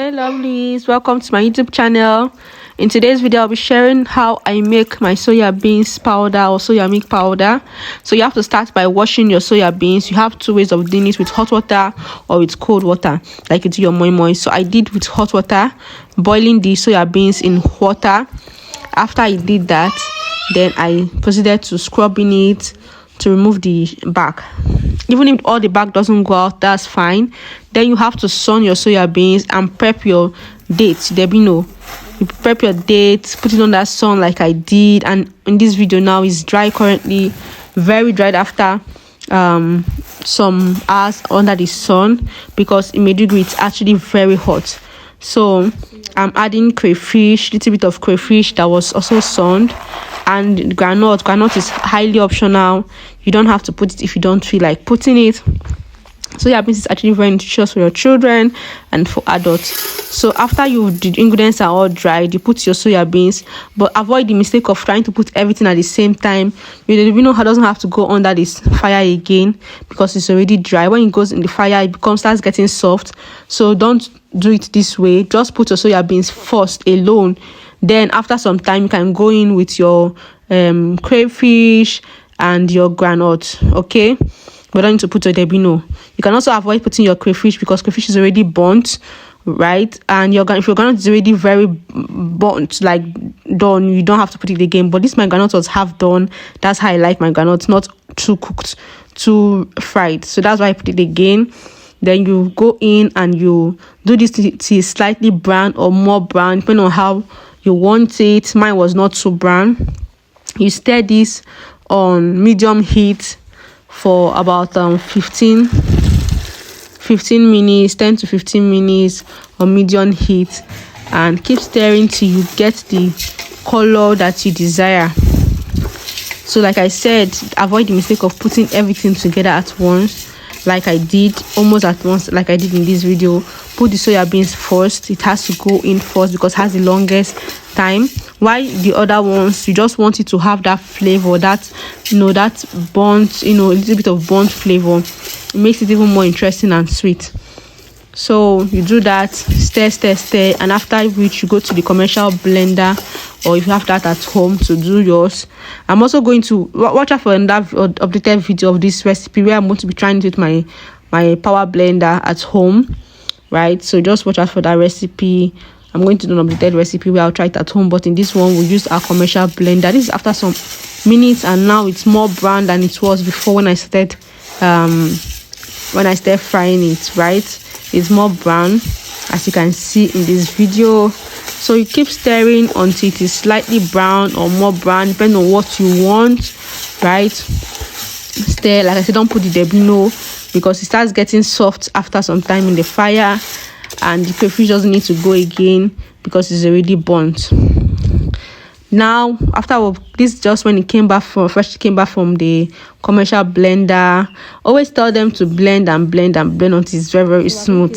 Hey lovelies, welcome to my YouTube channel. In today's video I'll be sharing how I make my soya beans powder or soya milk powder. So you have to start by washing your soya beans. You have two ways of doing it, with hot water or with cold water, like you do your moi moi. So I did with hot water, boiling the soya beans in water. After I did that, then I proceeded to scrubbing it to remove the bark. Even if all the bark doesn't go out, that's fine. Then you have to sun your soya beans and prep your dates. You prep your dates, put it on that sun like I did. And in this video now is dry currently, very dried after some hours under the sun, because in Maiduguri it's actually very hot. So I'm adding crayfish, little bit of crayfish that was also sunned, and granite is highly optional. You don't have to put it if you don't feel like putting it. Soya beans is actually very nutritious for your children and for adults. So after the ingredients are all dried, you put your soya beans, but avoid the mistake of trying to put everything at the same time. You know how it doesn't have to go under this fire again because it's already dry. When it goes in the fire, it starts getting soft. So don't do it this way. Just put your soya beans first alone. Then after some time, you can go in with your crayfish and your granite, okay? But don't need to put your debino. You can also avoid putting your crayfish because crayfish is already burnt, right? And if your granite is already very burnt, like done, you don't have to put it again. But this my granite was half done. That's how I like my granite, not too cooked, too fried. So that's why I put it again. Then you go in and you do this till slightly brown or more brown, depending on how you want it. Mine was not too brown. You stir this on medium heat for about 15 minutes, 10 to 15 minutes on medium heat, and keep stirring till you get the color that you desire. So like I said, avoid the mistake of putting everything together at once, like I did, almost at once, like I did in this video. Put the soya beans first. It has to go in first because it has the longest time. Why the other ones, you just want it to have that flavor, that that burnt, a little bit of burnt flavor. It makes it even more interesting and sweet. So you do that, stir, and after which you go to the commercial blender, or if you have that at home, to do yours. I'm also going to watch out for another updated video of this recipe where I'm going to be trying it with my power blender at home, right? So just watch out for that recipe. I'm going to do an updated recipe where I'll try it at home, but in this one we'll use our commercial blender. This is after some minutes, and now it's more brown than it was before when I started frying it, right? It's more brown, as you can see in this video. So you keep stirring until it is slightly brown or more brown, depending on what you want, right? Stir, like I said, don't put the debino because it starts getting soft after some time in the fire, and the crayfish doesn't need to go again because it's already burnt. Now after this, just when it came back from the commercial blender, always tell them to blend until it's very, very smooth.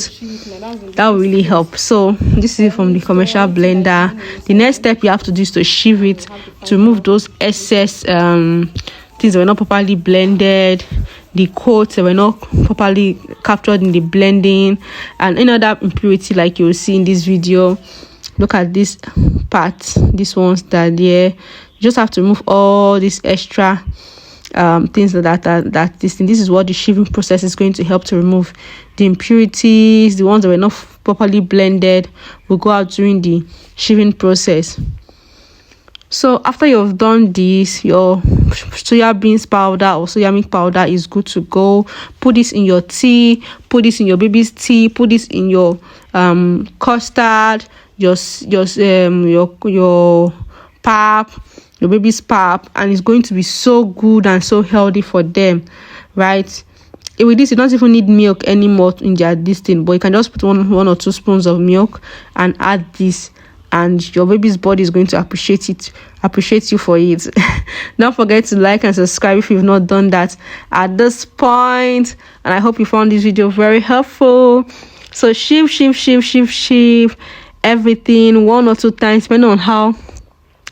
That will really help. So this is from the commercial blender. The next step you have to do is to sieve it, to remove those excess things that were not properly blended, the coats that were not properly captured in the blending, and any other impurity like you will see in this video. Look at this part, these ones that are there. You just have to remove all these extra things that this is what the sieving process is going to help to remove. The impurities, the ones that were not properly blended, will go out during the sieving process. So after you've done this, your soya beans powder or soya milk powder is good to go. Put this in your tea, put this in your baby's tea, put this in your custard, your pap, your baby's pap, and it's going to be so good and so healthy for them, right? With this, you don't even need milk anymore in this thing, but you can just put one or two spoons of milk and add this, and your baby's body is going to appreciate you for it. Don't forget to like and subscribe if you've not done that at this point. And I hope you found this video very helpful. So sieve everything 1 or 2 times, depending on how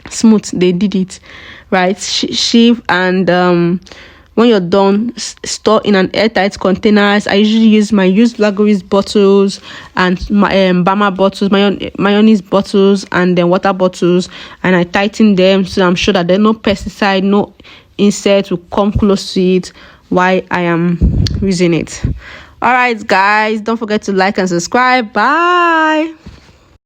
smooth they did it, right? Sieve and When you're done, store in an airtight containers. I usually use my used Blackberries bottles and my Bama bottles, mayonnaise bottles, and then water bottles, and I tighten them so I'm sure that there's no pesticide, no insect will come close to it while I am using it. All right, guys, don't forget to like and subscribe. Bye.